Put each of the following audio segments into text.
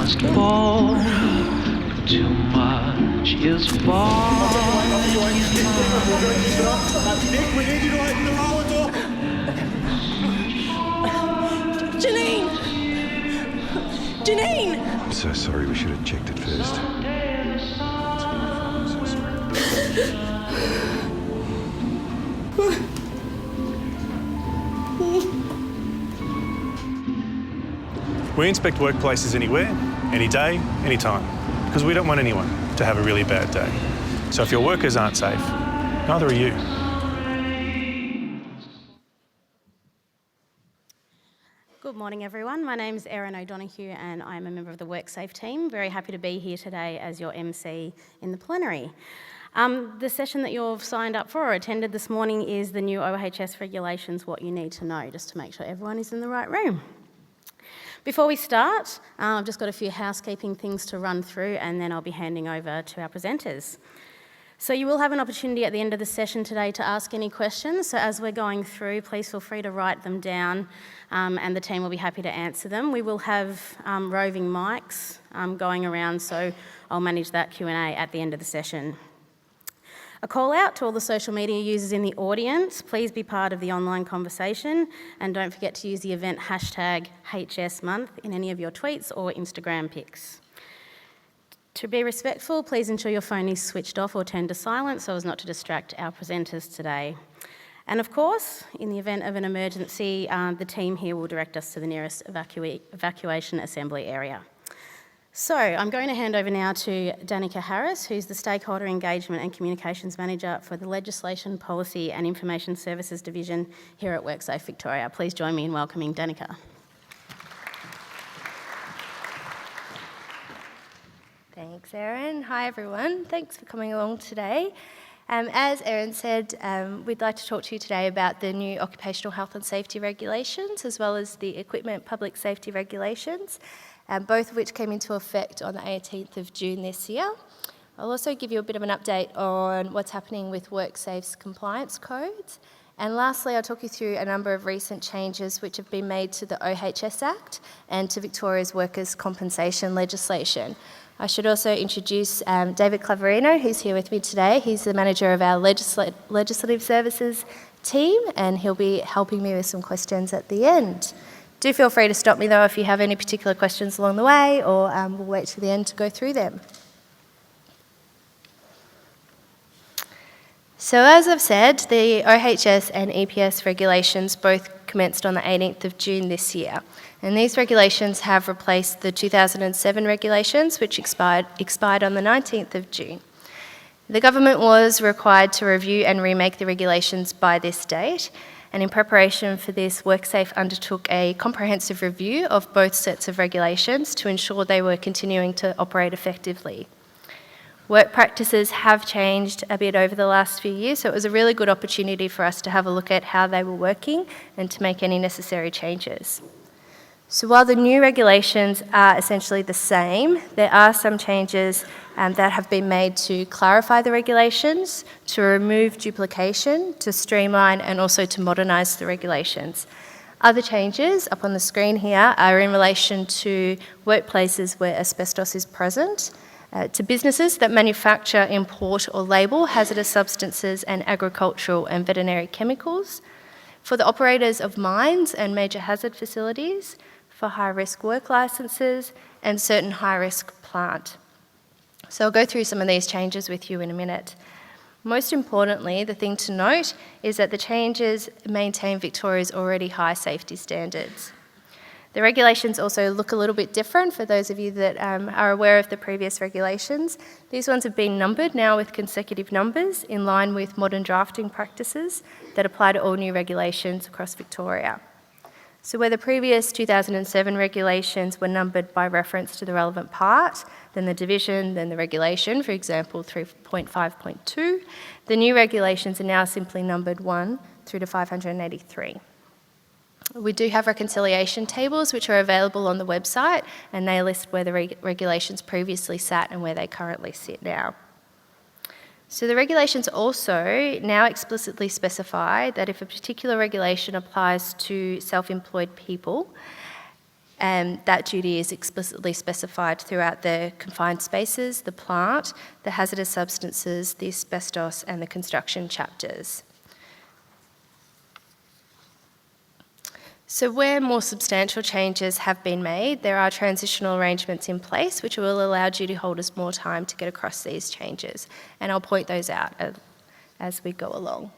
ask for too much is far. Nick, we need you to open the roller door. Janine! Janine! I'm so sorry, we should have checked it first. I'm so sorry. We inspect workplaces anywhere, any day, any time, because we don't want anyone to have a really bad day. So if your workers aren't safe, neither are you. Good morning, everyone. My name is Erin O'Donoghue and I'm a member of the WorkSafe team. Very happy to be here today as your MC in the plenary. The session that you've signed up for or attended this morning is the new OHS regulations, what you need to know, just to make sure everyone is in the right room. Before we start, I've just got a few housekeeping things to run through and then I'll be handing over to our presenters. So you will have an opportunity at the end of the session today to ask any questions. So as we're going through, please feel free to write them down and the team will be happy to answer them. We will have roving mics going around, so I'll manage that Q&A at the end of the session. A call out to all the social media users in the audience, please be part of the online conversation and don't forget to use the event hashtag #HSmonth in any of your tweets or Instagram pics. To be respectful, please ensure your phone is switched off or turned to silent so as not to distract our presenters today. And of course, in the event of an emergency, the team here will direct us to the nearest evacuation assembly area. So I'm going to hand over now to Danica Harris, who's the Stakeholder Engagement and Communications Manager for the Legislation, Policy and Information Services Division here at WorkSafe Victoria. Please join me in welcoming Danica. Thanks, Erin. Hi, everyone. Thanks for coming along today. As Erin said, we'd like to talk to you today about the new occupational health and safety regulations, as well as the equipment public safety regulations, both of which came into effect on the 18th of June this year. I'll also give you a bit of an update on what's happening with WorkSafe's compliance codes. And lastly, I'll talk you through a number of recent changes which have been made to the OHS Act and to Victoria's workers' compensation legislation. I should also introduce David Clavarino, who's here with me today. He's the manager of our legislative services team, and he'll be helping me with some questions at the end. Do feel free to stop me, though, if you have any particular questions along the way, or we'll wait to the end to go through them. So as I've said, the OHS and EPS regulations both commenced on the 18th of June this year. And these regulations have replaced the 2007 regulations, which expired on the 19th of June. The government was required to review and remake the regulations by this date, and in preparation for this, WorkSafe undertook a comprehensive review of both sets of regulations to ensure they were continuing to operate effectively. Work practices have changed a bit over the last few years, so it was a really good opportunity for us to have a look at how they were working and to make any necessary changes. So while the new regulations are essentially the same, there are some changes that have been made to clarify the regulations, to remove duplication, to streamline and also to modernise the regulations. Other changes up on the screen here are in relation to workplaces where asbestos is present, to businesses that manufacture, import or label hazardous substances and agricultural and veterinary chemicals, for the operators of mines and major hazard facilities, for high-risk work licences and certain high-risk plant. So I'll go through some of these changes with you in a minute. Most importantly, the thing to note is that the changes maintain Victoria's already high safety standards. The regulations also look a little bit different for those of you that are aware of the previous regulations. These ones have been numbered now with consecutive numbers in line with modern drafting practices that apply to all new regulations across Victoria. So where the previous 2007 regulations were numbered by reference to the relevant part, then the division, then the regulation, for example 3.5.2, the new regulations are now simply numbered 1 through to 583. We do have reconciliation tables which are available on the website, and they list where the regulations previously sat and where they currently sit now. So the regulations also now explicitly specify that if a particular regulation applies to self-employed people, And that duty is explicitly specified throughout the confined spaces, the plant, the hazardous substances, the asbestos, and the construction chapters. So where more substantial changes have been made, there are transitional arrangements in place which will allow duty holders more time to get across these changes. And I'll point those out as we go along.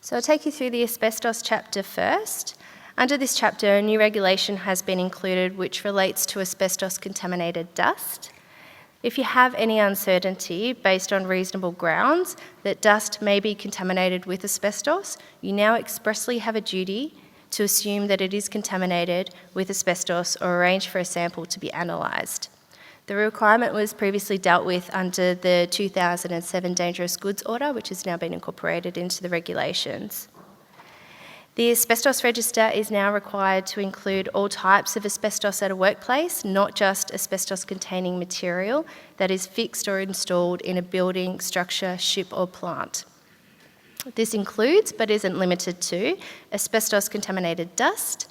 So I'll take you through the asbestos chapter first. Under this chapter, a new regulation has been included which relates to asbestos-contaminated dust. If you have any uncertainty based on reasonable grounds that dust may be contaminated with asbestos, you now expressly have a duty to assume that it is contaminated with asbestos or arrange for a sample to be analysed. The requirement was previously dealt with under the 2007 Dangerous Goods Order, which has now been incorporated into the regulations. The asbestos register is now required to include all types of asbestos at a workplace, not just asbestos-containing material that is fixed or installed in a building, structure, ship or plant. This includes, but isn't limited to, asbestos-contaminated dust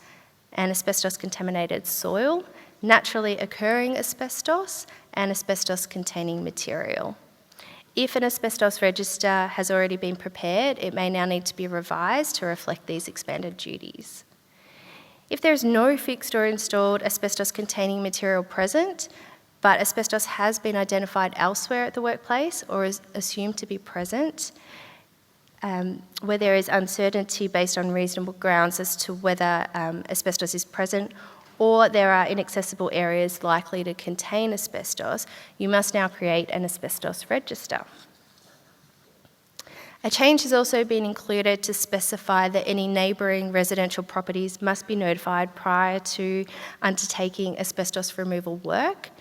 and asbestos-contaminated soil, naturally occurring asbestos, and asbestos-containing material. If an asbestos register has already been prepared, it may now need to be revised to reflect these expanded duties. If there is no fixed or installed asbestos-containing material present, but asbestos has been identified elsewhere at the workplace or is assumed to be present, where there is uncertainty based on reasonable grounds as to whether asbestos is present, or there are inaccessible areas likely to contain asbestos, you must now create an asbestos register. A change has also been included to specify that any neighbouring residential properties must be notified prior to undertaking asbestos removal work.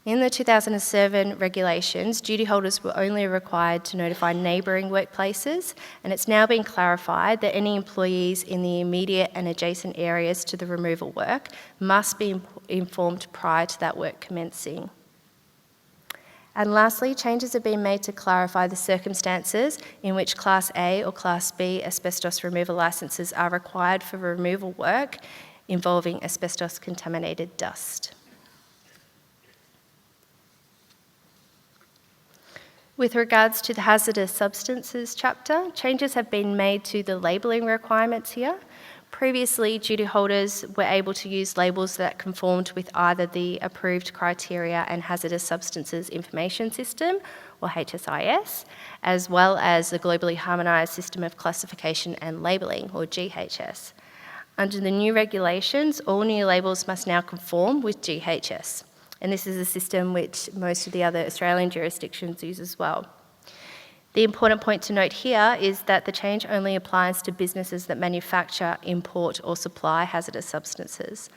In the 2007 regulations, duty holders were only required to notify neighbouring workplaces, and it's now been clarified that any employees in the immediate and adjacent areas to the removal work must be informed prior to that work commencing. And lastly, changes have been made to clarify the circumstances in which Class A or Class B asbestos removal licences are required for removal work involving asbestos-contaminated dust. With regards to the hazardous substances chapter, changes have been made to the labelling requirements here. Previously, duty holders were able to use labels that conformed with either the approved criteria and hazardous substances information system, or HSIS, as well as the globally harmonised system of classification and labelling, or GHS. Under the new regulations, all new labels must now conform with GHS. And this is a system which most of the other Australian jurisdictions use as well. The important point to note here is that the change only applies to businesses that manufacture, import or supply hazardous substances.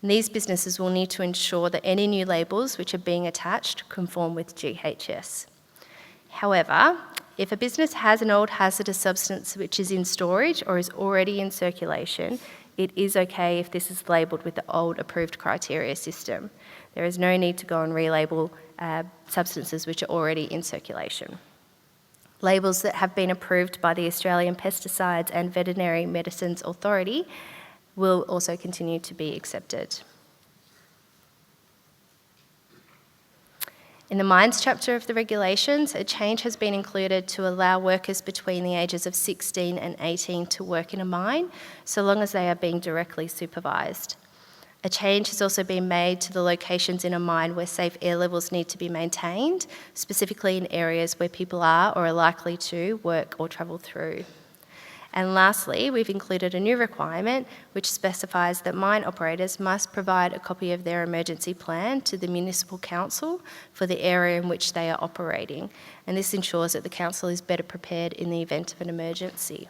And these businesses will need to ensure that any new labels which are being attached conform with GHS. However, if a business has an old hazardous substance which is in storage or is already in circulation, it is okay if this is labelled with the old approved criteria system. There is no need to go and relabel substances which are already in circulation. Labels that have been approved by the Australian Pesticides and Veterinary Medicines Authority will also continue to be accepted. In the mines chapter of the regulations, a change has been included to allow workers between the ages of 16 and 18 to work in a mine, so long as they are being directly supervised. A change has also been made to the locations in a mine where safe air levels need to be maintained, specifically in areas where people are or are likely to work or travel through. And lastly, we've included a new requirement which specifies that mine operators must provide a copy of their emergency plan to the municipal council for the area in which they are operating. And this ensures that the council is better prepared in the event of an emergency.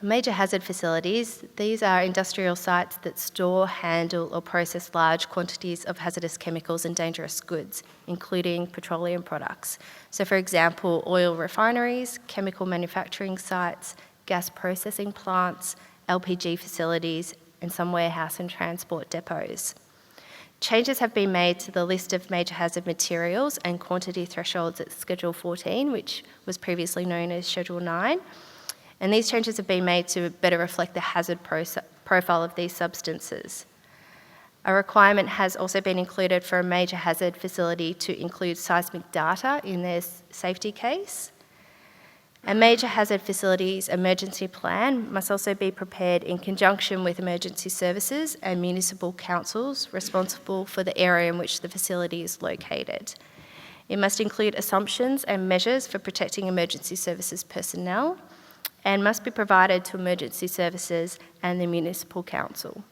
Major hazard facilities, these are industrial sites that store, handle or process large quantities of hazardous chemicals and dangerous goods, including petroleum products. So for example, oil refineries, chemical manufacturing sites, gas processing plants, LPG facilities, and some warehouse and transport depots. Changes have been made to the list of major hazard materials and quantity thresholds at Schedule 14, which was previously known as Schedule 9. And these changes have been made to better reflect the hazard profile of these substances. A requirement has also been included for a major hazard facility to include seismic data in their safety case. A major hazard facility's emergency plan must also be prepared in conjunction with emergency services and municipal councils responsible for the area in which the facility is located. It must include assumptions and measures for protecting emergency services personnel and must be provided to emergency services and the municipal council.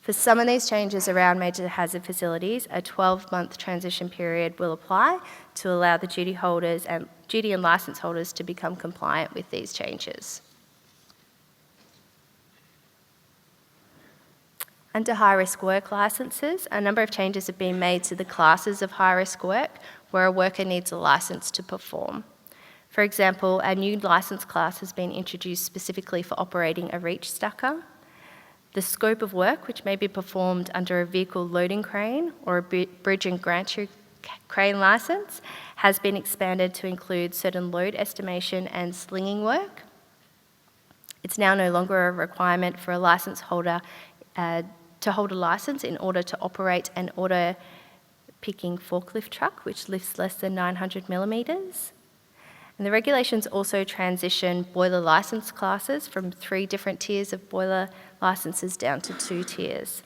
For some of these changes around major hazard facilities, a 12-month transition period will apply to allow the duty and licence holders to become compliant with these changes. Under high-risk work licences, a number of changes have been made to the classes of high-risk work where a worker needs a licence to perform. For example, a new licence class has been introduced specifically for operating a reach stacker. The scope of work, which may be performed under a vehicle loading crane or a bridge and gantry crane licence, has been expanded to include certain load estimation and slinging work. It's now no longer a requirement for a licence holder to hold a licence in order to operate an auto-picking forklift truck, which lifts less than 900 millimetres. And the regulations also transition boiler licence classes from 3 different tiers of boiler licences down to 2 tiers.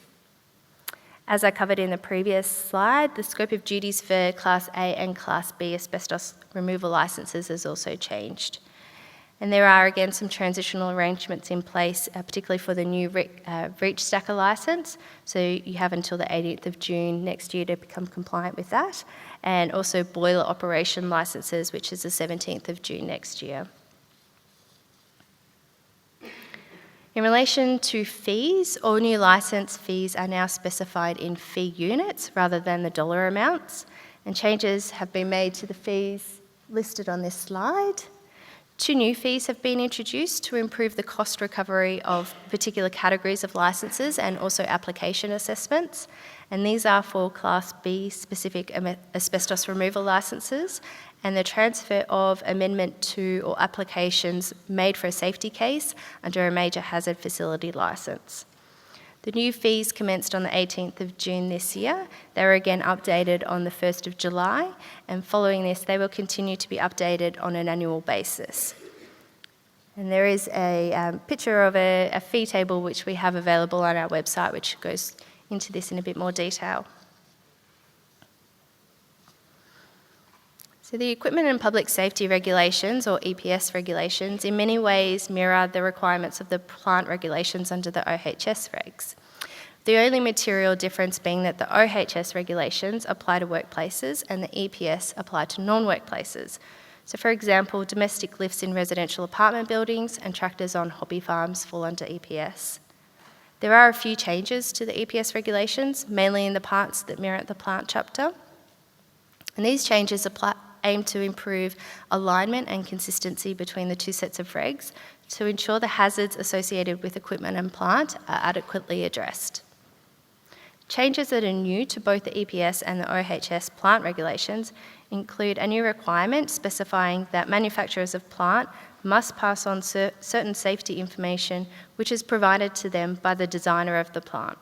As I covered in the previous slide, the scope of duties for Class A and Class B asbestos removal licences has also changed. And there are again some transitional arrangements in place, particularly for the new reach stacker licence. So you have until the 18th of June next year to become compliant with that. And also boiler operation licences, which is the 17th of June next year. In relation to fees, all new licence fees are now specified in fee units rather than the dollar amounts, and changes have been made to the fees listed on this slide. 2 new fees have been introduced to improve the cost recovery of particular categories of licences and also application assessments. And these are for Class B specific asbestos removal licences and the transfer of Amendment 2 or applications made for a safety case under a major hazard facility licence. The new fees commenced on the 18th of June this year. They were again updated on the 1st of July, and following this, they will continue to be updated on an annual basis. And there is a picture of a fee table which we have available on our website, which goes into this in a bit more detail. So the Equipment and Public Safety Regulations, or EPS regulations, in many ways mirror the requirements of the plant regulations under the OHS regs. The only material difference being that the OHS regulations apply to workplaces and the EPS apply to non-workplaces. So for example, domestic lifts in residential apartment buildings and tractors on hobby farms fall under EPS. There are a few changes to the EPS regulations, mainly in the parts that mirror the plant chapter. And these changes aim to improve alignment and consistency between the 2 sets of regs to ensure the hazards associated with equipment and plant are adequately addressed. Changes that are new to both the EPS and the OHS plant regulations include a new requirement specifying that manufacturers of plant must pass on certain safety information which is provided to them by the designer of the plant.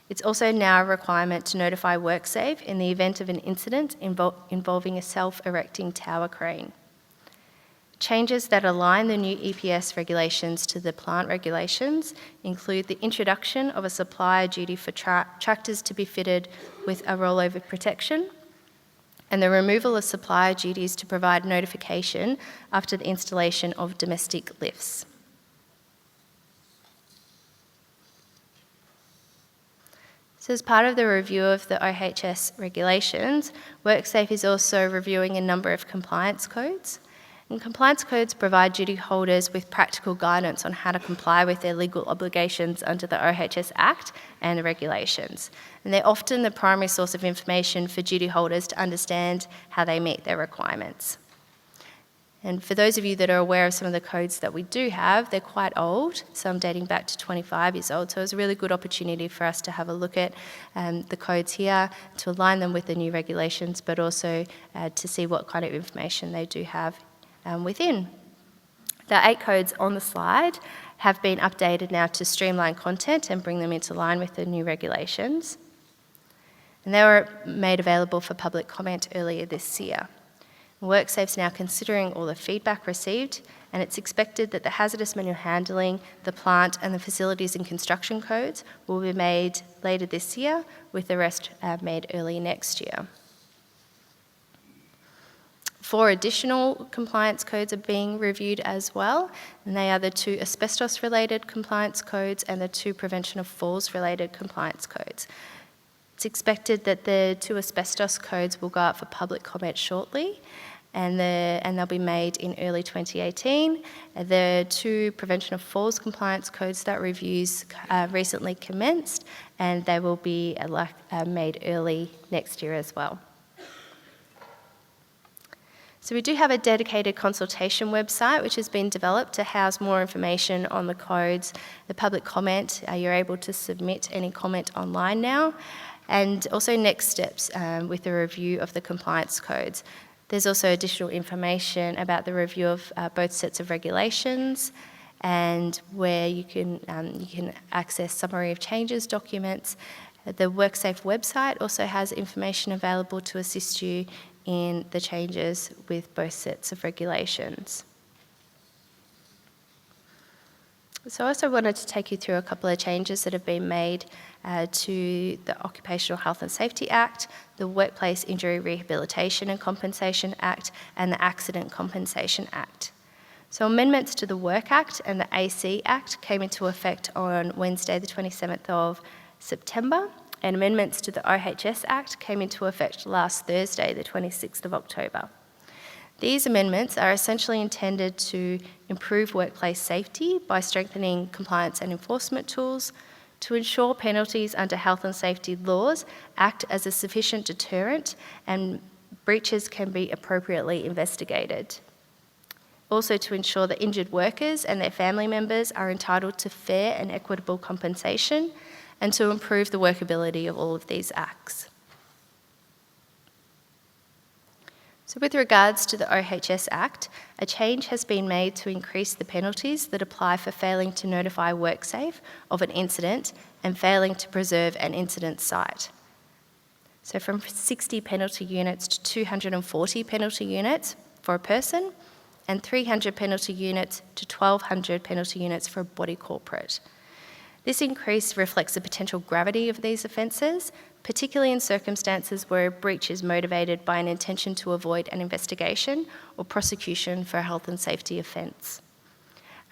It's also now a requirement to notify WorkSafe in the event of an incident involving a self-erecting tower crane. Changes that align the new EPS regulations to the plant regulations include the introduction of a supplier duty for tractors to be fitted with a rollover protection, and the removal of supplier duties to provide notification after the installation of domestic lifts. So as part of the review of the OHS regulations, WorkSafe is also reviewing a number of compliance codes. And compliance codes provide duty holders with practical guidance on how to comply with their legal obligations under the OHS Act and the regulations. And they're often the primary source of information for duty holders to understand how they meet their requirements. And for those of you that are aware of some of the codes that we do have, they're quite old, some dating back to 25 years old, so it's a really good opportunity for us to have a look at the codes here, to align them with the new regulations, but also to see what kind of information they do have within. The 8 codes on the slide have been updated now to streamline content and bring them into line with the new regulations. And they were made available for public comment earlier this year. WorkSafe's now considering all the feedback received, and it's expected that the hazardous manual handling, the plant and the facilities and construction codes will be made later this year, with the rest made early next year. 4 additional compliance codes are being reviewed as well, and they are the 2 asbestos-related compliance codes and the 2 prevention of falls-related compliance codes. It's expected that the 2 asbestos codes will go up for public comment shortly, and they'll be made in early 2018. The 2 prevention of falls compliance codes, that reviews recently commenced, and they will be made early next year as well. So we do have a dedicated consultation website which has been developed to house more information on the codes, the public comment. You're able to submit any comment online now, and also next steps with the review of the compliance codes. There's also additional information about the review of both sets of regulations, and where you can access summary of changes documents. The WorkSafe website also has information available to assist you in the changes with both sets of regulations. So I also wanted to take you through a couple of changes that have been made to the Occupational Health and Safety Act, the Workplace Injury Rehabilitation and Compensation Act, and the Accident Compensation Act. So amendments to the Work Act and the AC Act came into effect on Wednesday the 27th of September, and amendments to the OHS Act came into effect last Thursday the 26th of October. These amendments are essentially intended to improve workplace safety by strengthening compliance and enforcement tools, to ensure penalties under health and safety laws act as a sufficient deterrent and breaches can be appropriately investigated. Also to ensure that injured workers and their family members are entitled to fair and equitable compensation, and to improve the workability of all of these acts. So with regards to the OHS Act, a change has been made to increase the penalties that apply for failing to notify WorkSafe of an incident and failing to preserve an incident site. So from 60 penalty units to 240 penalty units for a person, and 300 penalty units to 1,200 penalty units for a body corporate. This increase reflects the potential gravity of these offences, particularly in circumstances where a breach is motivated by an intention to avoid an investigation or prosecution for a health and safety offence.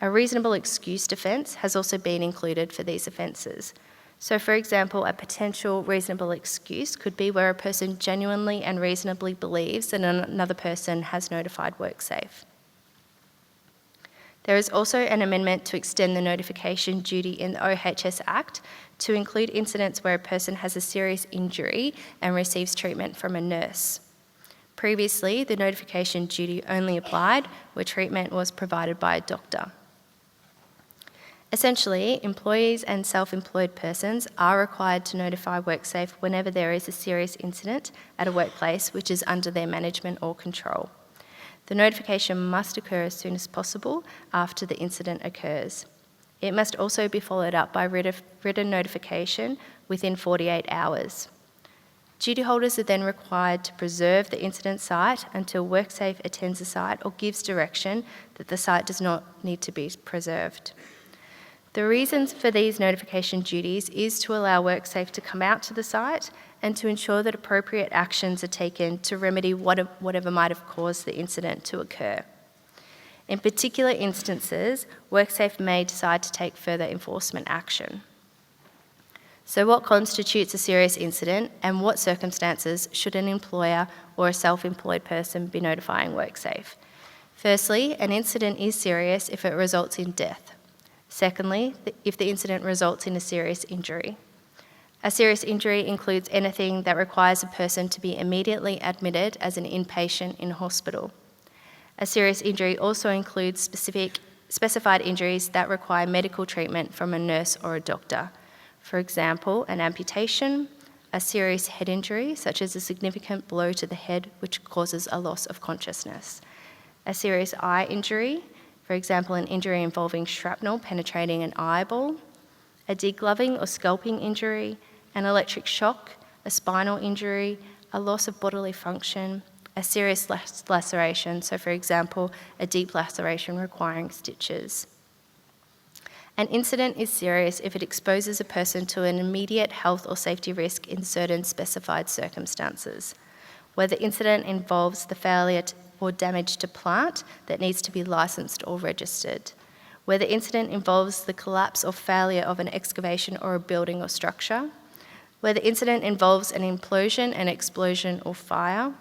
A reasonable excuse defence has also been included for these offences. So, for example, a potential reasonable excuse could be where a person genuinely and reasonably believes that another person has notified WorkSafe. There is also an amendment to extend the notification duty in the OHS Act to include incidents where a person has a serious injury and receives treatment from a nurse. Previously, the notification duty only applied where treatment was provided by a doctor. Essentially, employees and self-employed persons are required to notify WorkSafe whenever there is a serious incident at a workplace which is under their management or control. The notification must occur as soon as possible after the incident occurs. It must also be followed up by written notification within 48 hours. Duty holders are then required to preserve the incident site until WorkSafe attends the site or gives direction that the site does not need to be preserved. The reasons for these notification duties is to allow WorkSafe to come out to the site and to ensure that appropriate actions are taken to remedy whatever might have caused the incident to occur. In particular instances, WorkSafe may decide to take further enforcement action. So what constitutes a serious incident, and what circumstances should an employer or a self-employed person be notifying WorkSafe? Firstly, an incident is serious if it results in death. Secondly, if the incident results in a serious injury. A serious injury includes anything that requires a person to be immediately admitted as an inpatient in hospital. A serious injury also includes specified injuries that require medical treatment from a nurse or a doctor. For example, an amputation, a serious head injury, such as a significant blow to the head which causes a loss of consciousness, a serious eye injury, For example, an injury involving shrapnel penetrating an eyeball, a degloving or scalping injury, an electric shock, a spinal injury, a loss of bodily function, a serious laceration, so for example, a deep laceration requiring stitches. An incident is serious if it exposes a person to an immediate health or safety risk in certain specified circumstances. Where the incident involves the failure or damage to plant that needs to be licensed or registered. Where the incident involves the collapse or failure of an excavation or a building or structure. Where the incident involves an implosion, an explosion or fire.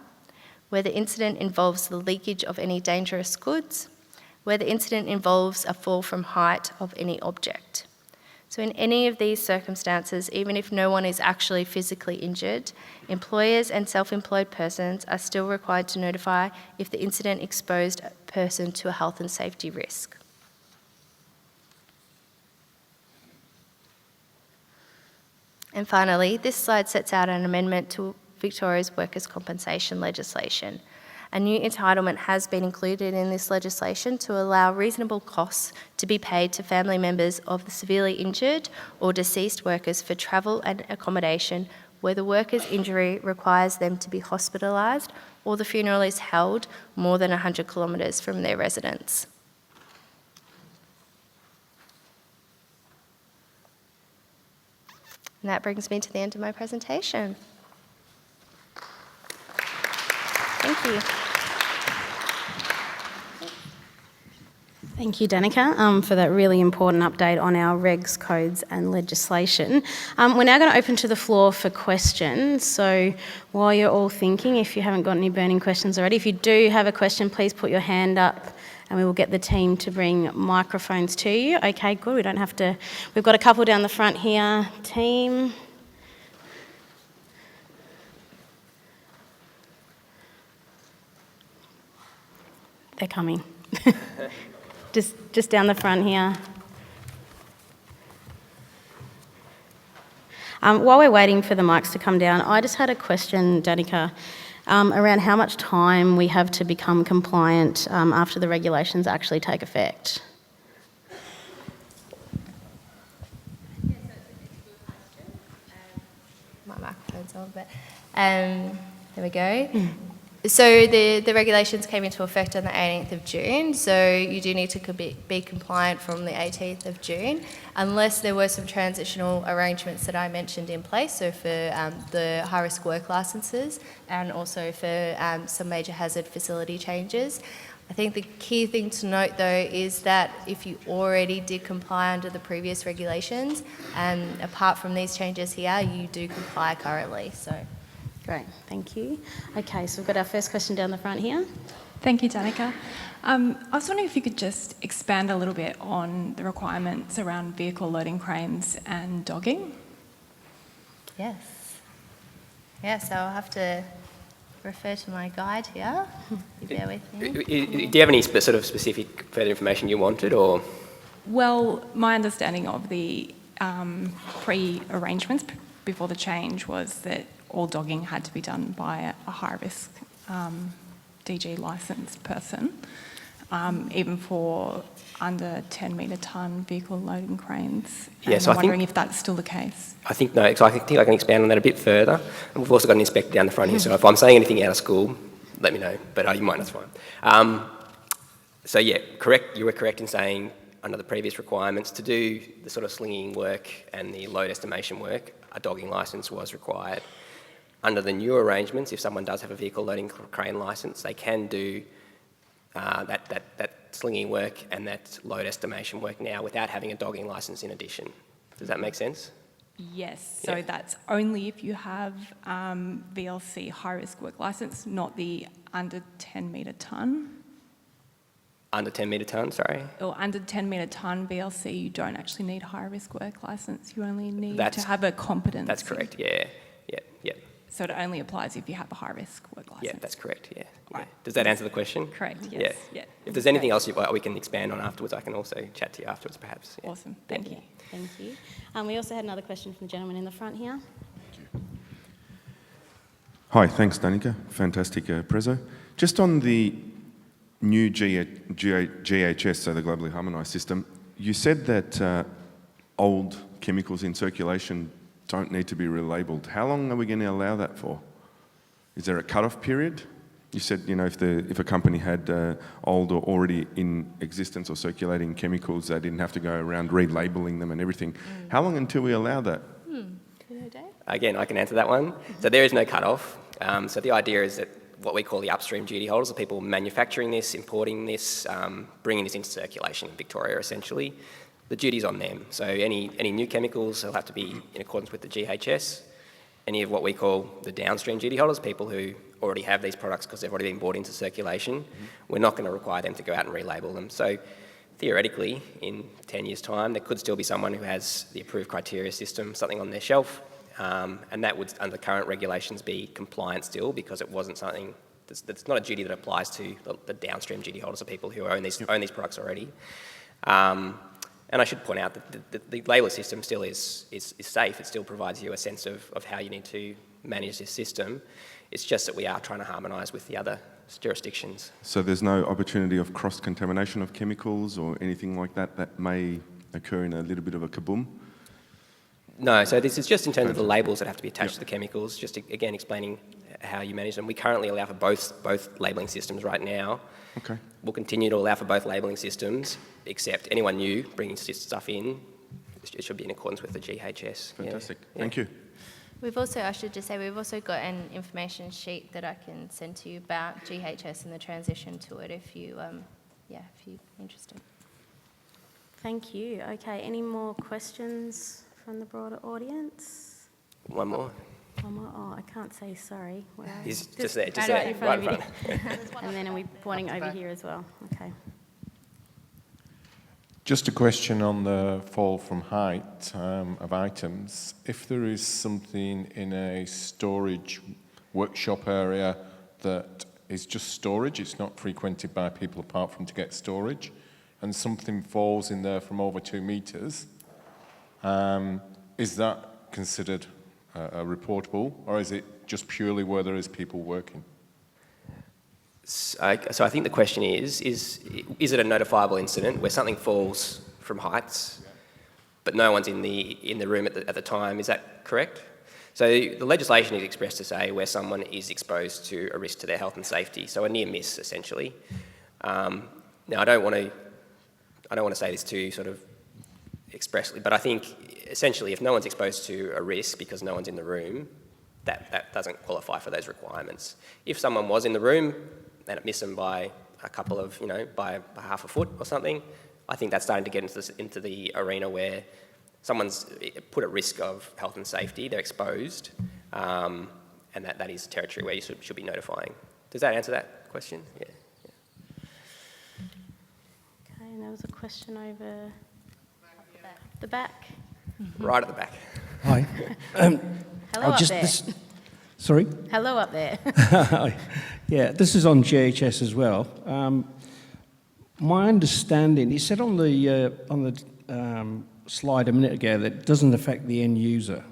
Where the incident involves the leakage of any dangerous goods. Where the incident involves a fall from height of any object. So in any of these circumstances, even if no one is actually physically injured, employers and self-employed persons are still required to notify if the incident exposed a person to a health and safety risk. And finally, this slide sets out an amendment to Victoria's workers' compensation legislation. A new entitlement has been included in this legislation to allow reasonable costs to be paid to family members of the severely injured or deceased workers for travel and accommodation where the worker's injury requires them to be hospitalised or the funeral is held more than 100 kilometres from their residence. And that brings me to the end of my presentation. Thank you. Thank you, Danica, for that really important update on our regs, codes and legislation. We're now going to open to the floor for questions. So while you're all thinking, if you haven't got any burning questions already, if you do have a question, please put your hand up and we will get the team to bring microphones to you. Okay, good. We don't have to... We've got a couple down the front here. Team... They're coming. just down the front here. While we're waiting for the mics to come down, I just had a question, Danica, around how much time we have to become compliant after the regulations actually take effect. My microphone's on, but there we go. So the regulations came into effect on the 18th of June, so you do need to be compliant from the 18th of June, unless there were some transitional arrangements that I mentioned in place, so for the high-risk work licences and also for some major hazard facility changes. I think the key thing to note, though, is that if you already did comply under the previous regulations, apart from these changes here, you do comply currently. So. Great, thank you. Okay, so we've got our first question down the front here. Thank you, Danica. I was wondering if you could just expand a little bit on the requirements around vehicle loading cranes and dogging. Yes. Yes, so I'll have to refer to my guide here. You bear with me. Do you have any sort of specific further information you wanted, or? Well, my understanding of the pre-arrangements before the change was that all dogging had to be done by a high-risk DG licensed person, even for under 10-metre tonne vehicle loading cranes. Yeah, so I'm wondering if that's still the case. I think no, so I think I can expand on that a bit further. And we've also got an inspector down the front here, so if I'm saying anything out of school, let me know, but you might, that's fine. So yeah, correct. You were correct in saying under the previous requirements to do the sort of slinging work and the load estimation work, a dogging licence was required. Under the new arrangements, if someone does have a vehicle loading crane licence, they can do that slinging work and that load estimation work now without having a dogging licence in addition. Does that make sense? Yes, so Yeah. that's only if you have VLC high-risk work licence, not the under 10-metre tonne. Under 10-metre tonne, sorry? Or under 10-metre tonne VLC, you don't actually need high-risk work licence. You only need That's- to have a competency. That's correct, yeah. So it only applies if you have a high-risk work licence. Yeah, that's correct, yeah. Right. Does that answer the question? Correct, yes. Yeah. Yeah. If there's anything else we can expand on afterwards, I can also chat to you afterwards, perhaps. Yeah. Awesome, thank you. Thank you. We also had another question from the gentleman in the front here. Hi, thanks Danica. Fantastic prezzo. Just on the new GHS, so the globally harmonised system, you said that old chemicals in circulation don't need to be relabelled. How long are we going to allow that for? Is there a cut-off period? You said, you know, if a company had old or already in existence or circulating chemicals, they didn't have to go around relabelling them and everything. How long until we allow that? Again, I can answer that one. So there is no cut-off. So the idea is that what we call the upstream duty holders, the people manufacturing this, importing this, bringing this into circulation in Victoria, essentially, the duty's on them. So any new chemicals will have to be in accordance with the GHS. Any of what we call the downstream duty holders, people who already have these products because they've already been brought into circulation, we're not going to require them to go out and relabel them. So theoretically, in 10 years' time, there could still be someone who has the approved criteria system, something on their shelf, and that would, under current regulations, be compliant still because it wasn't something that's not a duty that applies to the downstream duty holders of people who own these products already. And I should point out that the labelling system still is safe. It still provides you a sense of how you need to manage this system. It's just that we are trying to harmonise with the other jurisdictions. So there's no opportunity of cross-contamination of chemicals or anything like that that may occur in a little bit of a kaboom? No, so this is just in terms of the labels that have to be attached to the chemicals, just again explaining how you manage them. We currently allow for both labelling systems right now. Okay. We'll continue to allow for both labelling systems, except anyone new bringing stuff in, it should be in accordance with the GHS. Fantastic. Yeah. Thank you. I should just say, we've also got an information sheet that I can send to you about GHS and the transition to it if you're interested. Thank you. Okay, any more questions from the broader audience? One more. One more? Oh, I can't say sorry. Where are He's you? just there, right in front right of in you. front. And then are we pointing over here as well? Okay. Just a question on the fall from height of items. If there is something in a storage workshop area that is just storage, it's not frequented by people apart from to get storage, and something falls in there from over 2 metres, is that considered reportable, or is it just purely where there is people working? So I think the question is it a notifiable incident where something falls from heights, but no one's in the room at the time? Is that correct? So the legislation is expressed to say where someone is exposed to a risk to their health and safety, so a near miss essentially. Now I don't want to say this too sort of expressly, but I think essentially if no one's exposed to a risk because no one's in the room, that doesn't qualify for those requirements. If someone was in the room and it missed them by a couple of, by half a foot or something, I think that's starting to get into the arena where someone's put at risk of health and safety, they're exposed, and that is territory where you should be notifying. Does that answer that question? Yeah. Okay, and there was a question over the back. Right at the back. Hi. Hello up there. Sorry? Hello up there. Yeah, this is on GHS as well. My understanding, you said on the slide a minute ago that it doesn't affect the end user.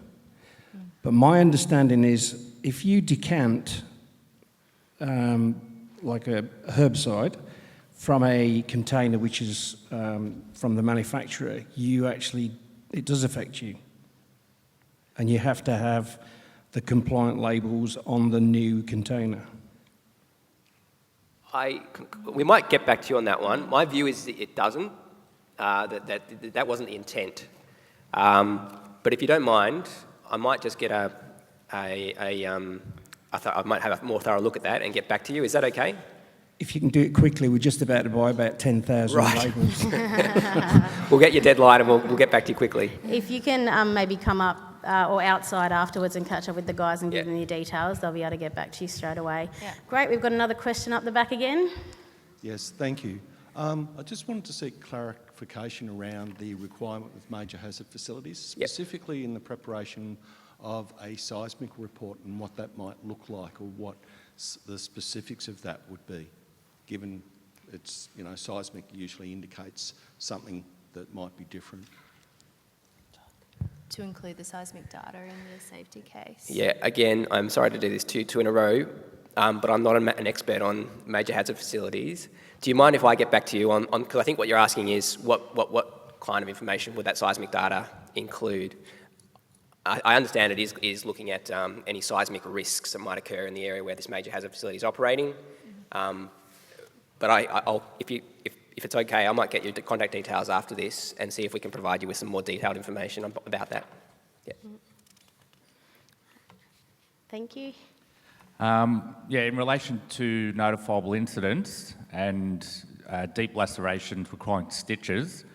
But my understanding is if you decant like a herbicide from a container which is from the manufacturer, it does affect you. And you have to have the compliant labels on the new container. We might get back to you on that one. My view is that it doesn't. That wasn't the intent. But if you don't mind, I might just get I might have a more thorough look at that and get back to you. Is that okay? If you can do it quickly, we're just about to buy about 10,000 labels. We'll get your deadline and we'll get back to you quickly. If you can maybe come up or outside afterwards and catch up with the guys and give them your details, they'll be able to get back to you straight away. Yeah. Great, we've got another question up the back again. Yes, thank you. I just wanted to seek clarification around the requirement with major hazard facilities, specifically in the preparation of a seismic report and what that might look like or what the specifics of that would be, given it's, seismic usually indicates something that might be different. To include the seismic data in the safety case. Yeah, again, I'm sorry to do this two in a row. but I'm not an expert on major hazard facilities. Do you mind if I get back to you on because I think what you're asking is what kind of information would that seismic data include? I understand it is looking at any seismic risks that might occur in the area where this major hazard facility is operating. But I'll, if it's okay, I might get your contact details after this and see if we can provide you with some more detailed information about that. Yeah. Thank you. In relation to notifiable incidents and deep lacerations requiring stitches,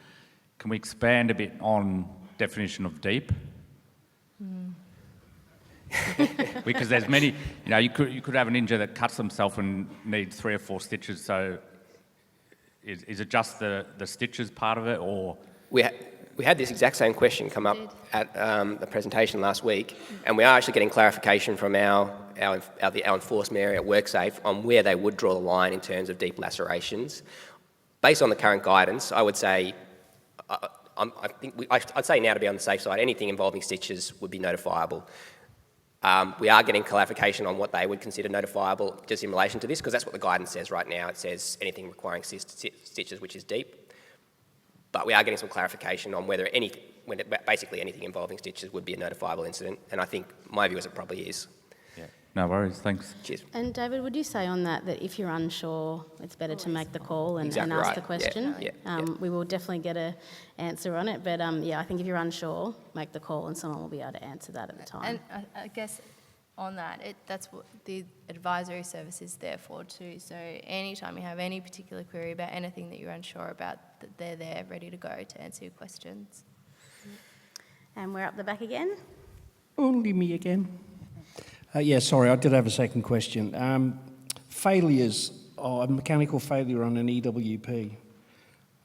can we expand a bit on definition of deep? Because there's many, you could have an injury that cuts themselves and needs 3 or 4 stitches. So, is it just the stitches part of it, or? We had this exact same question come up at the presentation last week, and we are actually getting clarification from our enforcement area at WorkSafe on where they would draw the line in terms of deep lacerations. Based on the current guidance, I would say, I'd say now to be on the safe side, anything involving stitches would be notifiable. We are getting clarification on what they would consider notifiable just in relation to this, because that's what the guidance says right now. It says anything requiring stitches, which is deep. But we are getting some clarification on whether basically anything involving stitches would be a notifiable incident, and I think my view is it probably is. Yeah. No worries, thanks. Cheers. And David, would you say on that if you're unsure, it's better to make the call and Exactly ask right. the question? Yeah. We will definitely get an answer on it, but I think if you're unsure, make the call and someone will be able to answer that at the time. And I guess on that, that's what the advisory service is there for too. So anytime you have any particular query about anything that you're unsure about, that they're there ready to go to answer your questions. And we're up the back again. Only me again. Sorry, I did have a second question. Failures, a mechanical failure on an EWP.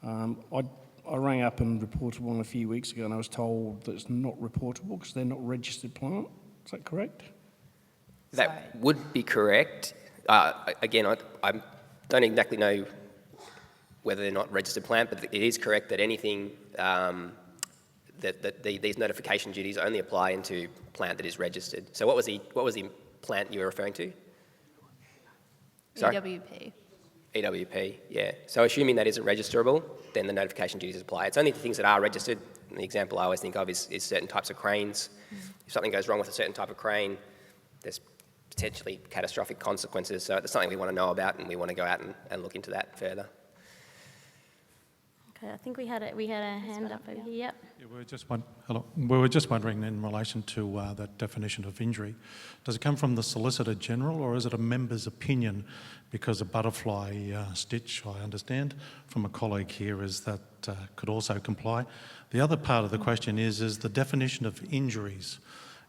I rang up and reported one a few weeks ago, and I was told that it's not reportable because they're not registered plant. Is that correct? That would be correct. Again, I don't exactly know whether they're not registered plant, but it is correct that anything these notification duties only apply into plant that is registered. So what was the plant you were referring to? Sorry? EWP. EWP, yeah. So assuming that isn't registerable, then the notification duties apply. It's only the things that are registered. And the example I always think of is certain types of cranes. If something goes wrong with a certain type of crane, there's potentially catastrophic consequences. So it's something we want to know about, and we want to go out and look into that further. Okay, I think we had a hand up over here. Yep. Yeah, we were just wondering in relation to that definition of injury, does it come from the Solicitor General or is it a member's opinion? Because a butterfly stitch, I understand from a colleague here, is that could also comply. The other part of the question is the definition of injuries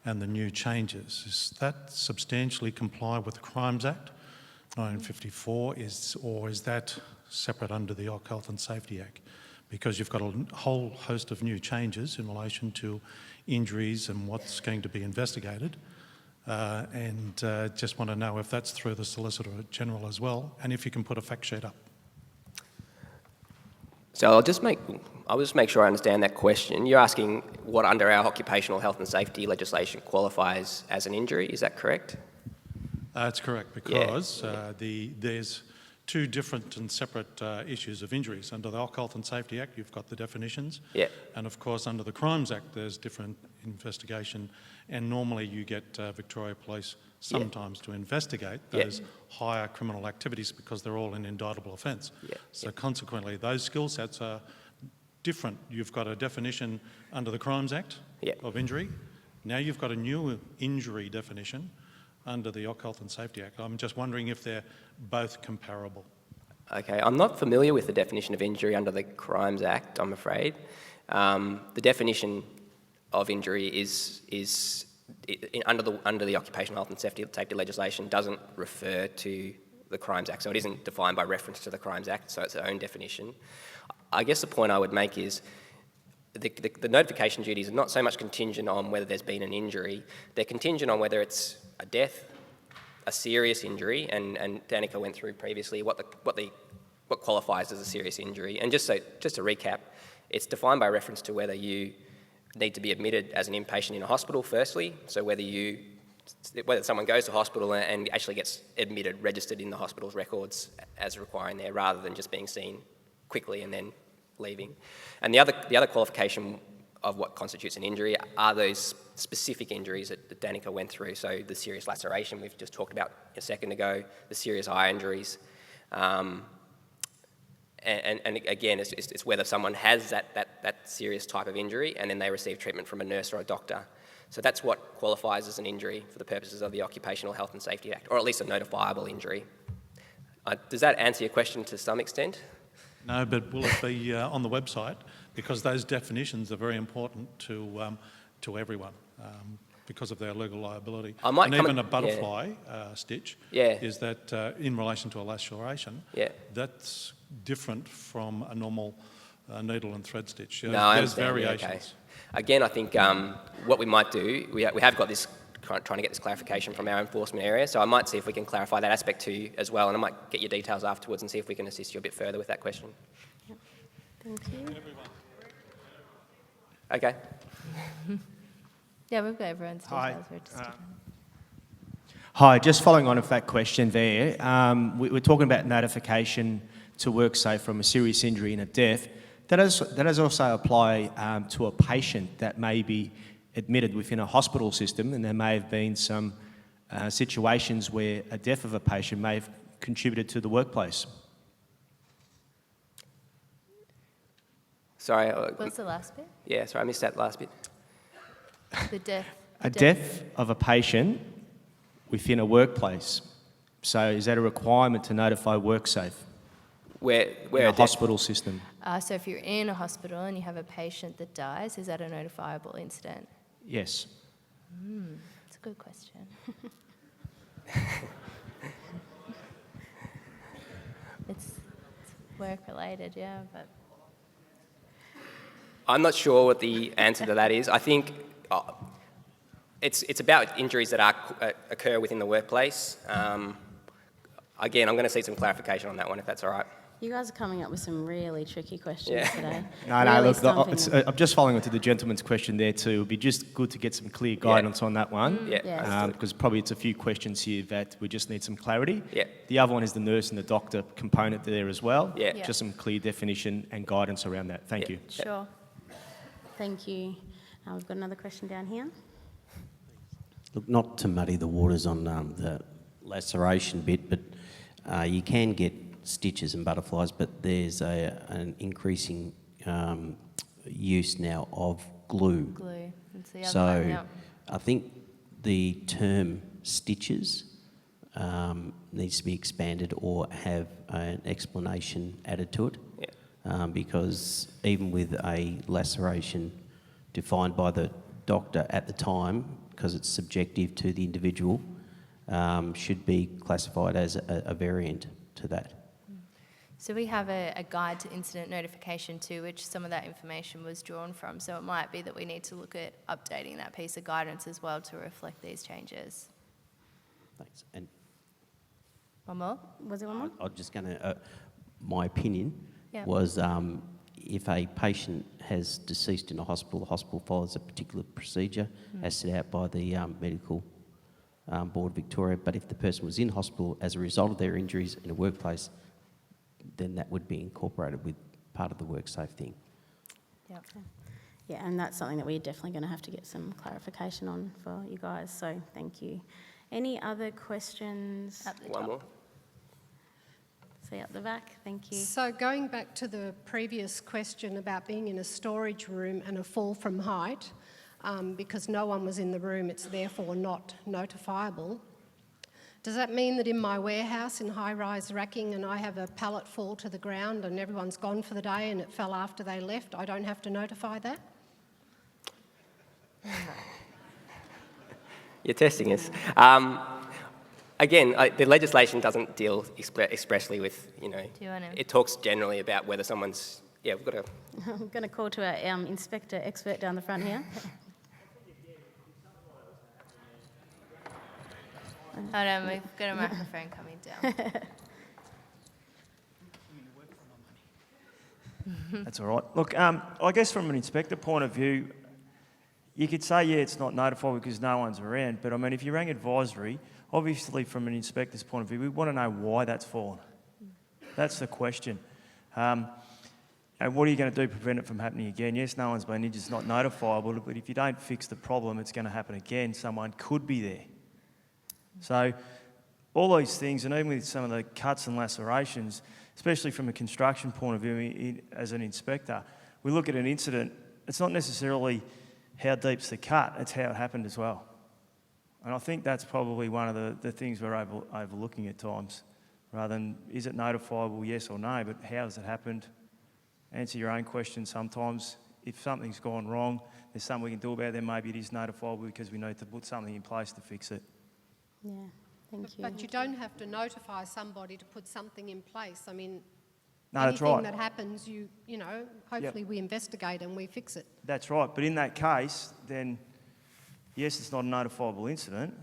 and the new changes, is that substantially comply with the Crimes Act 1954, or is that separate under the Health and Safety Act? Because you've got a whole host of new changes in relation to injuries and what's going to be investigated. Just want to know if that's through the Solicitor General as well, and if you can put a fact sheet up. So I'll just make sure I understand that question. You're asking what under our occupational health and safety legislation qualifies as an injury, is that correct? That's correct, because there's 2 different and separate issues of injuries. Under the Health and Safety Act, you've got the definitions. Yeah. And of course, under the Crimes Act, there's different investigation. And normally you get Victoria Police sometimes to investigate those higher criminal activities because they're all an indictable offence. So consequently, those skill sets are different. You've got a definition under the Crimes Act of injury. Now you've got a new injury definition under the Health and Safety Act. I'm just wondering if they're both comparable. Okay, I'm not familiar with the definition of injury under the Crimes Act, I'm afraid. The definition of injury under the occupational health and safety legislation doesn't refer to the Crimes Act, so it isn't defined by reference to the Crimes Act, so it's its own definition. I guess the point I would make is the notification duties are not so much contingent on whether there's been an injury, they're contingent on whether it's a death, a serious injury, and Danica went through previously what qualifies as a serious injury. And just to recap, it's defined by reference to whether you need to be admitted as an inpatient in a hospital, firstly, so whether you whether someone goes to hospital and actually gets admitted, registered in the hospital's records as requiring there, rather than just being seen quickly and then leaving. And the other qualification of what constitutes an injury are those specific injuries that Danica went through. So the serious laceration we've just talked about a second ago, the serious eye injuries. And again, it's whether someone has that serious type of injury and then they receive treatment from a nurse or a doctor. So that's what qualifies as an injury for the purposes of the Occupational Health and Safety Act, or at least a notifiable injury. Does that answer your question to some extent? No, but will it be on the website? Because those definitions are very important to everyone because of their legal liability. And even a butterfly stitch is that in relation to a laceration, that's different from a normal needle and thread stitch. There's variations. Okay. Again, I think what we might do, we have got this, trying to get this clarification from our enforcement area, so I might see if we can clarify that aspect to you as well, and I might get your details afterwards and see if we can assist you a bit further with that question. Yep. Thank you. Okay. Yeah, we've got everyone's details registered. Hi, just following on of that question there, we're talking about notification to WorkSafe from a serious injury and a death. That does also apply to a patient that may be admitted within a hospital system, and there may have been some situations where a death of a patient may have contributed to the workplace. Sorry. What's the last bit? Yeah, sorry, I missed that last bit. The death. A death of a patient within a workplace. So is that a requirement to notify WorkSafe? Where in a hospital system? So if you're in a hospital and you have a patient that dies, is that a notifiable incident? Yes. That's a good question. It's work-related, yeah, but... I'm not sure what the answer to that is. I think it's about injuries that occur within the workplace. Again, I'm going to see some clarification on that one, if that's all right. You guys are coming up with some really tricky questions today. Look, I'm just following on to the gentleman's question there too. It would be just good to get some clear guidance on that one. Because probably it's a few questions here that we just need some clarity. The other one is the nurse and the doctor component there as well. Just some clear definition and guidance around that. Thank you. Sure. Thank you. We've got another question down here. Look, not to muddy the waters on the laceration bit, but you can get stitches and butterflies, but there's an increasing use now of glue. Glue. That's the other so one, yeah. I think the term stitches needs to be expanded or have an explanation added to it. Because even with a laceration defined by the doctor at the time, because it's subjective to the individual, should be classified as a variant to that. So we have a guide to incident notification too, which some of that information was drawn from. So it might be that we need to look at updating that piece of guidance as well to reflect these changes. Thanks. And one more? Was there one more? I'm just going to, my opinion was if a patient has deceased in a hospital, the hospital follows a particular procedure as set out by the Medical Board of Victoria. But if the person was in hospital as a result of their injuries in a workplace, then that would be incorporated with part of the WorkSafe thing. Yeah, and that's something that we're definitely going to have to get some clarification on for you guys, so thank you. Any other questions? One more. See at the back, thank you. So going back to the previous question about being in a storage room and a fall from height, because no one was in the room, it's therefore not notifiable. Does that mean that in my warehouse in high-rise racking and I have a pallet fall to the ground and everyone's gone for the day and it fell after they left, I don't have to notify that? You're testing us. Again, the legislation doesn't deal expressly with, it talks generally about whether someone's, we've got to... I'm going to call to our inspector expert down the front here. Hold on, we've got a microphone coming down. That's all right. Look, I guess from an inspector point of view, You could say, yeah, it's not notified because no one's around, but I mean, if you rang advisory, obviously from an inspector's point of view, we want to know why that's fallen. That's the question. And what are you going to do to prevent it from happening again? Yes, no one's been injured, it's not notifiable, but if you don't fix the problem, it's going to happen again. Someone could be there. So all these things, and even with some of the cuts and lacerations, especially from a construction point of view as an inspector, we look at an incident, it's not necessarily how deep's the cut, it's how it happened as well. And I think that's probably one of the things we're overlooking at times, rather than is it notifiable, yes or no, but how has it happened? Answer your own question sometimes. If something's gone wrong, there's something we can do about it, then maybe it is notifiable because we need to put something in place to fix it. Yeah, thank you. But you don't have to notify somebody to put something in place. I mean, no, that's right. anything that happens, you know, hopefully we investigate and we fix it. That's right. But in that case, then, yes, it's not a notifiable incident,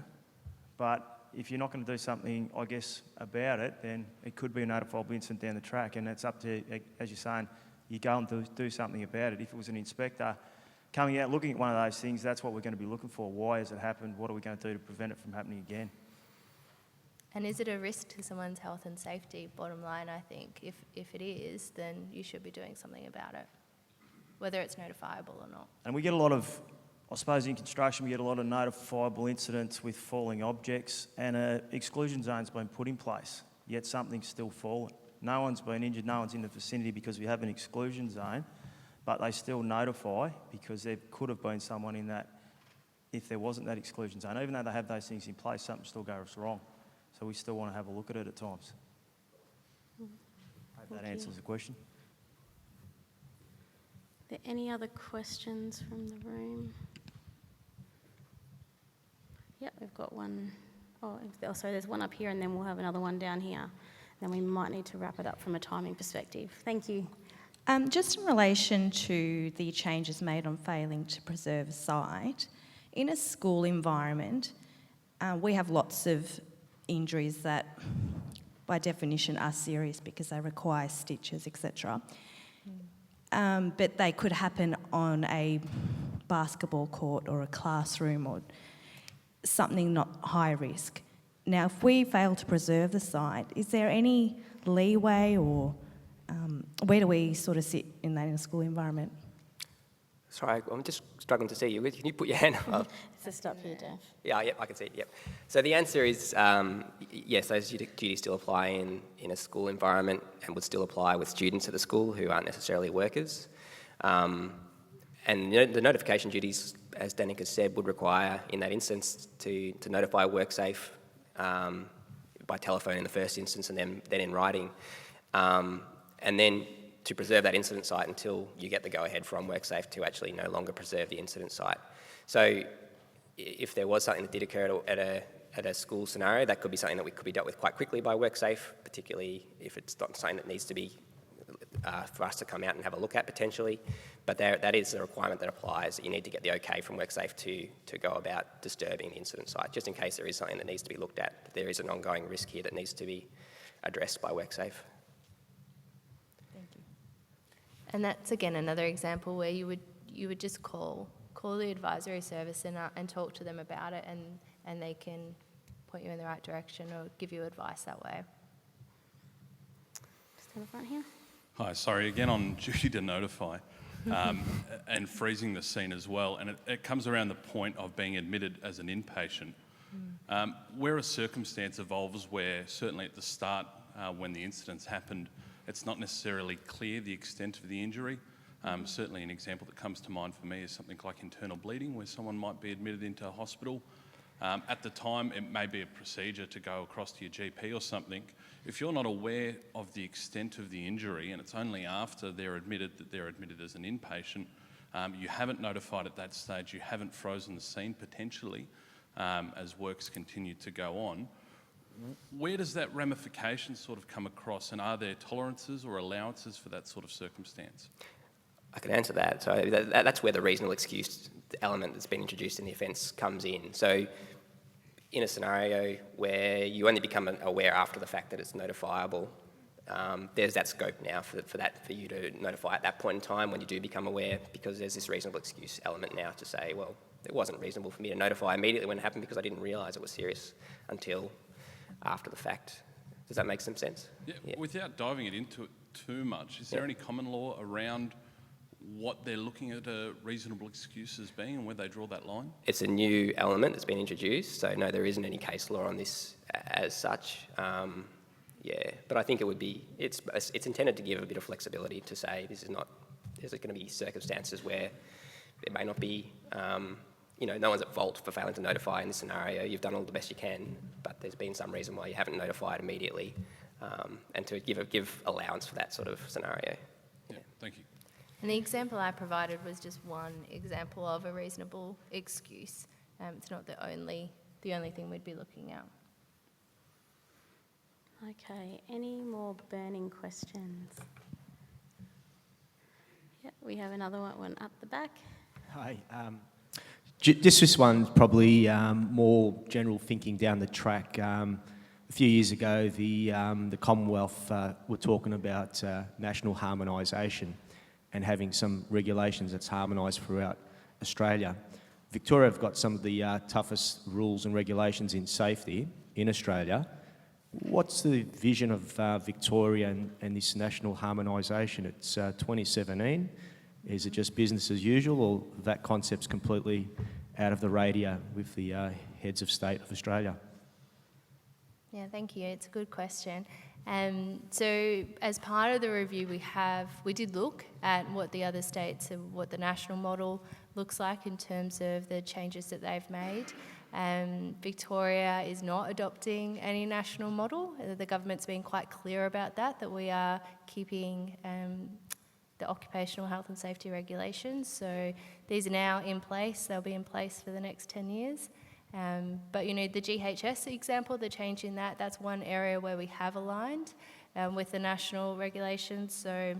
but if you're not going to do something, I guess, about it, then it could be a notifiable incident down the track, and it's up to, as you're saying, you go and do something about it. If it was an inspector coming out looking at one of those things, that's what we're going to be looking for. Why has it happened? What are we going to do to prevent it from happening again? And is it a risk to someone's health and safety? Bottom line, I think. If it is, then you should be doing something about it, whether it's notifiable or not. And we get a lot of, I suppose in construction, we get a lot of notifiable incidents with falling objects, and an exclusion zone's been put in place, yet something's still fallen. No one's been injured, no one's in the vicinity because we have an exclusion zone, but they still notify because there could have been someone in that, if there wasn't that exclusion zone. Even though they have those things in place, something still goes wrong. So we still want to have a look at it at times. I hope that answers the question. Are there any other questions from the room? Yep, we've got one. Oh, sorry, there's one up here and then we'll have another one down here. Then we might need to wrap it up from a timing perspective. Thank you. Just in relation to the changes made on failing to preserve a site, in a school environment, we have lots of injuries that by definition are serious because they require stitches, etc. But they could happen on a basketball court or a classroom or something not high risk. Now, if we fail to preserve the site, is there any leeway or where do we sort of sit in that in a school environment? Sorry, I'm just struggling to see you. Can you put your hand up? It's just up here, Dave. Yeah, yep, I can see it, yep. So the answer is yes, those duties still apply in a school environment and would still apply with students at the school who aren't necessarily workers. And the notification duties, as Danica said, would require, in that instance, to notify WorkSafe by telephone in the first instance and then in writing. And then to preserve that incident site until you get the go-ahead from WorkSafe to actually no longer preserve the incident site. So if there was something that did occur at a school scenario, that could be something that could be dealt with quite quickly by WorkSafe, particularly if it's not something that needs to be for us to come out and have a look at potentially. But that is a requirement that applies, that you need to get the okay from WorkSafe to go about disturbing the incident site, just in case there is something that needs to be looked at. There is an ongoing risk here that needs to be addressed by WorkSafe. And that's again another example where you would just call the advisory service and talk to them about it, and they can point you in the right direction or give you advice that way. Just in the front here. Hi, sorry, again on duty to notify and freezing the scene as well. And it comes around the point of being admitted as an inpatient. Where a circumstance evolves where certainly at the start when the incidents happened, it's not necessarily clear the extent of the injury. Certainly an example that comes to mind for me is something like internal bleeding, where someone might be admitted into a hospital. At the time, it may be a procedure to go across to your GP or something. If you're not aware of the extent of the injury, and it's only after they're admitted that they're admitted as an inpatient, you haven't notified at that stage, you haven't frozen the scene potentially as works continue to go on. Where does that ramification sort of come across, and are there tolerances or allowances for that sort of circumstance? I can answer that. So that's where the reasonable excuse element that's been introduced in the offence comes in. So in a scenario where you only become aware after the fact that it's notifiable, there's that scope now for you to notify at that point in time when you do become aware, because there's this reasonable excuse element now to say, well, it wasn't reasonable for me to notify immediately when it happened because I didn't realise it was serious until after the fact. Does that make some sense? Yeah. Without diving it into it too much, is there any common law around what they're looking at a reasonable excuse as being and where they draw that line? It's a new element that's been introduced, so no, there isn't any case law on this as such. But I think it would be, it's intended to give a bit of flexibility to say there's going to be circumstances where it may not be, no one's at fault for failing to notify in this scenario. You've done all the best you can, but there's been some reason why you haven't notified immediately, and to give allowance for that sort of scenario. Yeah, thank you. And the example I provided was just one example of a reasonable excuse. It's not the only thing we'd be looking at. Okay, any more burning questions? Yeah, we have another one up the back. Hi. Just this one's probably more general thinking down the track. A few years ago, the Commonwealth were talking about national harmonisation and having some regulations that's harmonised throughout Australia. Victoria have got some of the toughest rules and regulations in safety in Australia. What's the vision of Victoria and this national harmonisation? It's 2017. Is it just business as usual, or that concept's completely out of the radar with the heads of state of Australia? Yeah, thank you. It's a good question. So as part of the review we did look at what the other states and what the national model looks like in terms of the changes that they've made. Victoria is not adopting any national model. The government's been quite clear about that we are keeping the occupational health and safety regulations. So these are now in place. They'll be in place for the next 10 years. But, the GHS example, the change in that's one area where we have aligned with the national regulations. So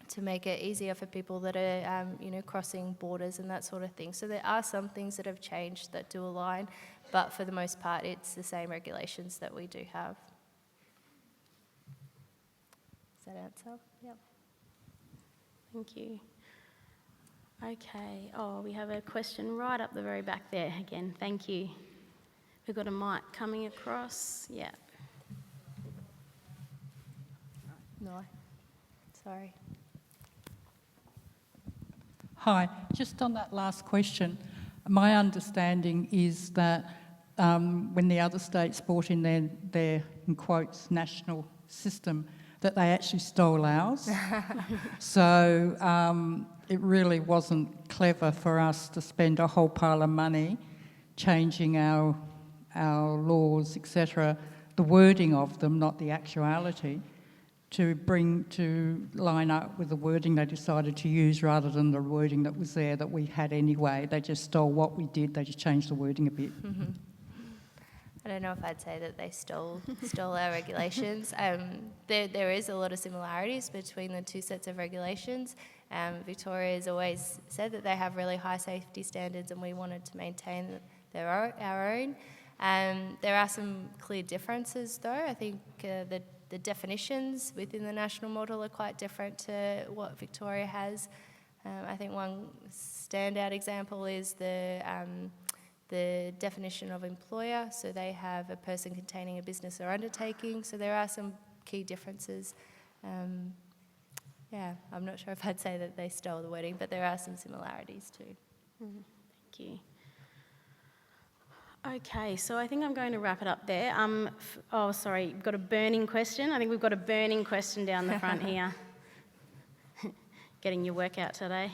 to make it easier for people that are, crossing borders and that sort of thing. So there are some things that have changed that do align, but for the most part, it's the same regulations that we do have. Does that answer? Yep. Thank you. Okay. Oh, we have a question right up the very back there again. Thank you. We've got a mic coming across. Yeah. No. Sorry. Hi, just on that last question, my understanding is that when the other states brought in their in quotes, national system, that they actually stole ours. So it really wasn't clever for us to spend a whole pile of money changing our laws, etc., the wording of them, not the actuality, to line up with the wording they decided to use rather than the wording that was there that we had anyway. They just stole what we did, they just changed the wording a bit. Mm-hmm. I don't know if I'd say that they stole our regulations. There is a lot of similarities between the two sets of regulations. Victoria has always said that they have really high safety standards and we wanted to maintain our own. There are some clear differences though. I think the definitions within the national model are quite different to what Victoria has. I think one standout example is the definition of employer. So they have a person containing a business or undertaking. So there are some key differences. I'm not sure if I'd say that they stole the wording, but there are some similarities too. Thank you. Okay, so I think I'm going to wrap it up there. Sorry, we've got a burning question. I think we've got a burning question down the front here. Getting your workout today.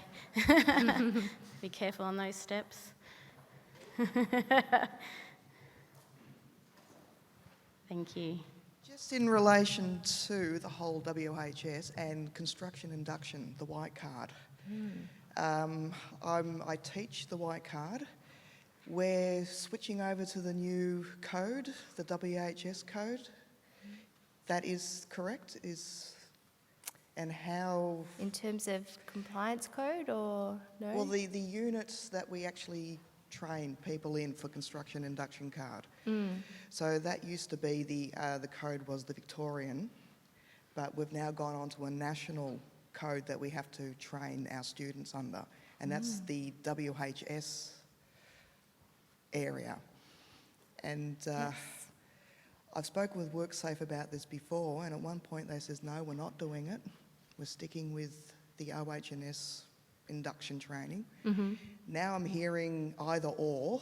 Be careful on those steps. Thank you. Just in relation to the whole WHS and construction induction, the white card. I teach the white card. We're switching over to the new code, the WHS code. That is correct? And how... In terms of compliance code or no? Well, the units that we actually train people in for construction induction card. So that used to be the code was the Victorian, but we've now gone on to a national code that we have to train our students under, and that's the WHS area. And I've spoken with WorkSafe about this before, and at one point they says, no, we're not doing it. We're sticking with the OH&S induction training. Now I'm hearing either or,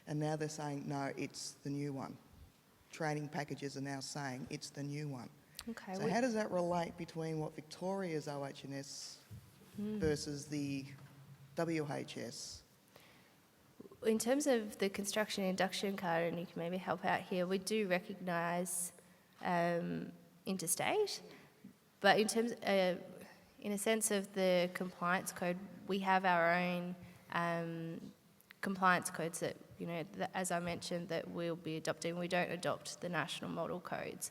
and now they're saying, no, it's the new one. Training packages are now saying it's the new one. Okay. So how does that relate between what Victoria's OH&S versus the WHS? In terms of the construction induction card, and you can maybe help out here, we do recognise interstate, but in terms, in a sense of the compliance code, we have our own compliance codes that, you know, that, as I mentioned, that we'll be adopting. We don't adopt the national model codes.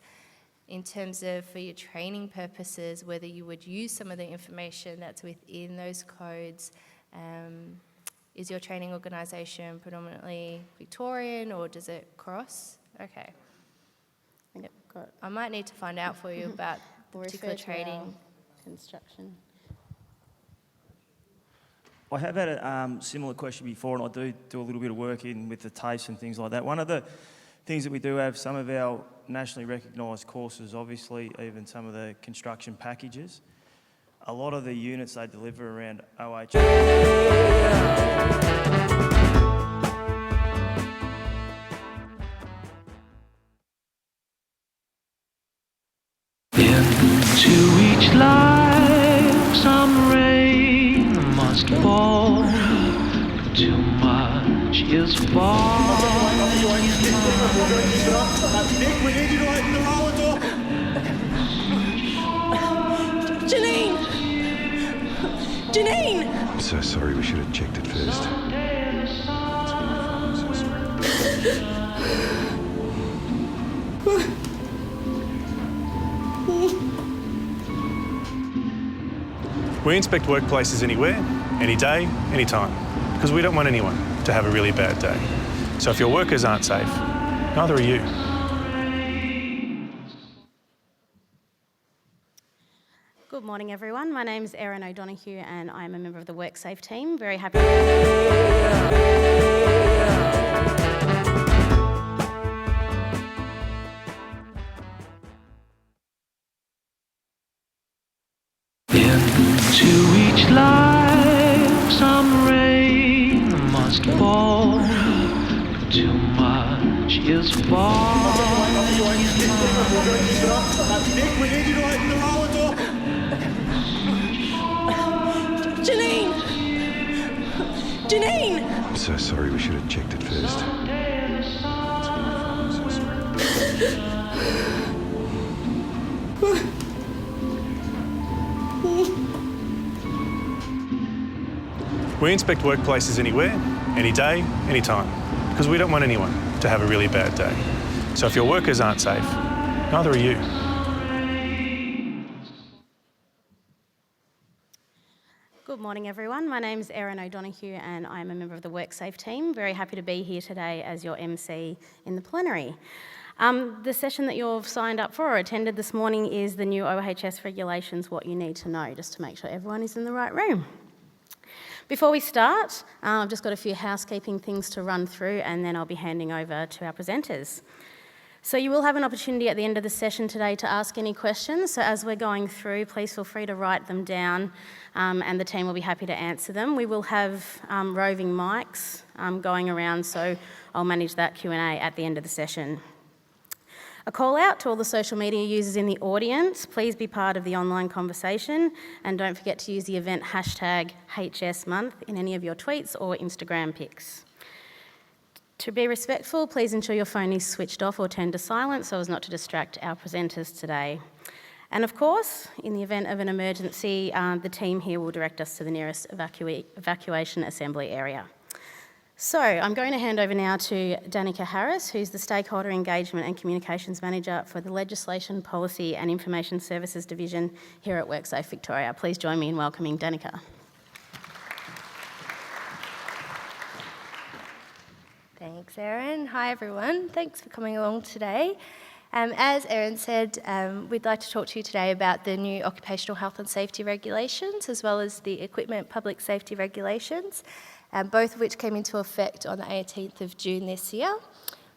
In terms of for your training purposes, whether you would use some of the information that's within those codes, is your training organisation predominantly Victorian or does it cross? Okay. I might need to find out for you about the particular training. Construction. I have had a similar question before, and I do a little bit of work in with the TAFE and things like that. One of the things that we do have, some of our nationally recognised courses, obviously, even some of the construction packages, a lot of the units they deliver around OH. Into each life some rain must fall. Too much is falling. Nick, we need you to open the roller door. Janine! Janine! I'm so sorry, we should have checked it first. We inspect workplaces anywhere, any day, any time, because we don't want anyone to have a really bad day. So if your workers aren't safe, neither are you. Good morning, everyone. My name is Erin O'Donoghue and I'm a member of the WorkSafe team. Very happy. Into each life some rain must fall. Too much is falling. Nick, we need you to open the roller door. Janine! Janine! I'm so sorry, we should have checked it first. We inspect workplaces anywhere, any day, any time, because we don't want anyone to have a really bad day. So if your workers aren't safe, neither are you. Good morning, everyone. My name is Erin O'Donoghue and I'm a member of the WorkSafe team. Very happy to be here today as your MC in the plenary. The session that you've signed up for or attended this morning is the new OHS regulations, what you need to know, just to make sure everyone is in the right room. Before we start, I've just got a few housekeeping things to run through and then I'll be handing over to our presenters. So you will have an opportunity at the end of the session today to ask any questions. So as we're going through, please feel free to write them down and the team will be happy to answer them. We will have roving mics going around, so I'll manage that Q&A at the end of the session. A call out to all the social media users in the audience, please be part of the online conversation and don't forget to use the event hashtag HSmonth in any of your tweets or Instagram pics. To be respectful, please ensure your phone is switched off or turned to silent so as not to distract our presenters today. And of course, in the event of an emergency, the team here will direct us to the nearest evacuation assembly area. So I'm going to hand over now to Danica Harris, who's the Stakeholder Engagement and Communications Manager for the Legislation, Policy and Information Services Division here at WorkSafe Victoria. Please join me in welcoming Danica. Thanks, Erin. Hi, everyone. Thanks for coming along today. As Erin said, we'd like to talk to you today about the new occupational health and safety regulations, as well as the equipment public safety regulations, both of which came into effect on the 18th of June this year.